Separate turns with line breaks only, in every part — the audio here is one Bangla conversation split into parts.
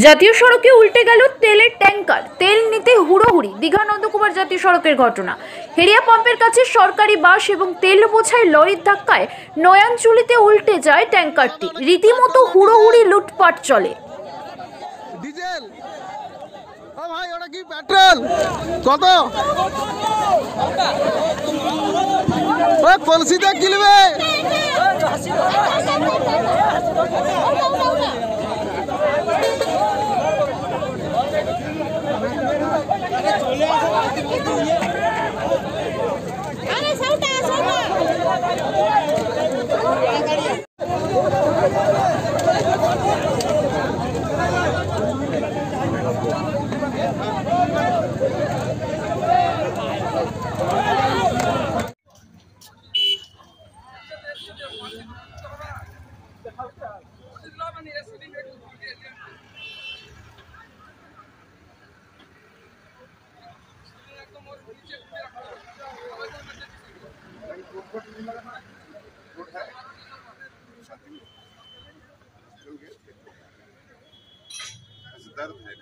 জাতীয় সড়কে উল্টে গেল তেলের ট্যাঙ্কার। তেল নিতে হুড়োহুড়ি দীঘা নন্দকুমার জাতীয় সড়কের ঘটনা। হেরিয়া পাম্পের কাছে সরকারি বাস এবং তেল বোঝাই লরির ধাক্কায় নয়াঞ্চলিতে উল্টে যায় ট্যাঙ্কারটি। রীতিমতো হুড়োহুড়ি লুটপাট চলে।
ডিজেল ও ভাই, ওটা কি পেট্রোল? কত ওই কলসিতে কিনবে? दर्द है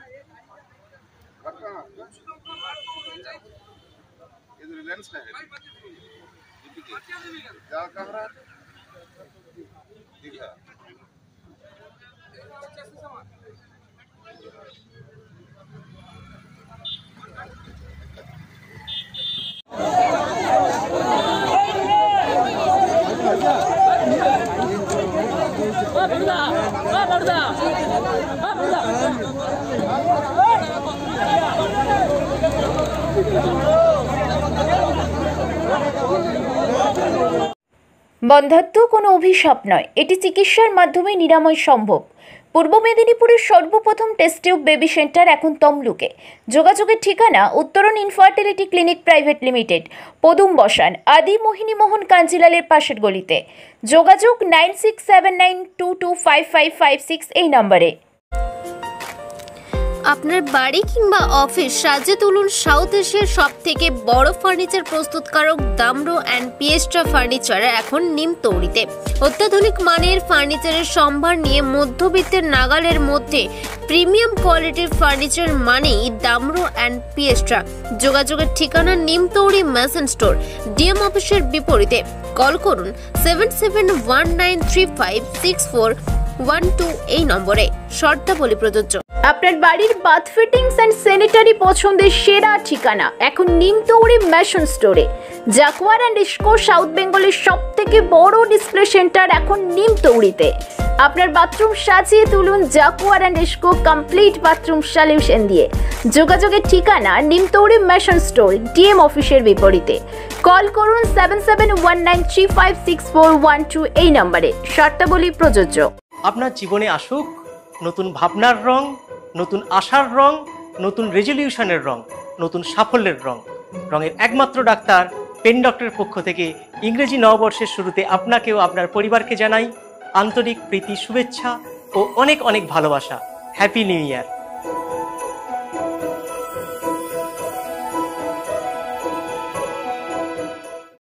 ये रिलायंस का है क्या कह रहा है दिखा
বন্ধ্যাত্ব কোনো অভিশাপ নয়, এটি চিকিৎসার মাধ্যমে নিরাময় সম্ভব। পূর্ব মেদিনীপুরের সর্বপ্রথম টেস্ট টিউব বেবি সেন্টার এখন তমলুকে। যোগাযোগের ঠিকানা উত্তরণ ইনফার্টিলিটি ক্লিনিক প্রাইভেট লিমিটেড, পদুম বসান, আদি মোহিনী মোহন কাঞ্জিলালের পাশের গলিতে। যোগাযোগ 9679225556 এই নম্বরে।
আপনার বাড়ি কিংবা অফিস সাজিয়ে তুলুন সাউথ এশিয়ার সব থেকে বড় ফার্নিচার প্রস্তুতকারক দামরো অ্যান্ড পিয়েস্ট্রা ফার্নিচার এখন নিমতৌড়িতে। অত্যাধুনিক মানের ফার্নিচারের সম্ভার নিয়ে মধ্যবিত্তের নাগালের মধ্যে প্রিমিয়াম কোয়ালিটির ফার্নিচার মানেই দামরো অ্যান্ড পিয়েস্ট্রা। যোগাযোগের ঠিকানা নিমতৌড়ি ম্যাসন স্টোর, ডিএম অফিসের বিপরীতে। কল করুন 7719356412 এই নম্বরে। শর্তাবলী প্রযোজ্য।
আপনার বাড়ির বাথ ফিটিংস অ্যান্ড স্যানিটারি পছন্দের সেরা ঠিকানা এখন নিমতৌড়ি ম্যাশন স্টোরে। জাকুয়ার অ্যান্ড ইস্কো সাউথ বেঙ্গলের সব থেকে বড় ডিসপ্লে সেন্টার এখন নিমতৌড়িতে। আপনার বাথরুম সাজিয়ে তুলুন Jaquar and IISCO complete bathroom solution দিয়ে। যোগাযোগের ঠিকানা নিমতৌড়ি ম্যাশন স্টোর, ডিএম অফিসের বিপরীতে। কল করুন 7719356412 এই নম্বরে। শর্তাবলী প্রযোজ্য।
আপনার জীবনে আসুক নতুন ভাবনার রং, নতুন আশার রং, নতুন রেজলিউশনের রং, নতুন সাফল্যের রং। রঙের একমাত্র ডাক্তার পেন ডক্টরের পক্ষ থেকে ইংরেজি নববর্ষের শুরুতে আপনাকেও আপনার পরিবারকে জানাই আন্তরিক প্রীতি, শুভেচ্ছা ও অনেক অনেক ভালোবাসা। Happy new year.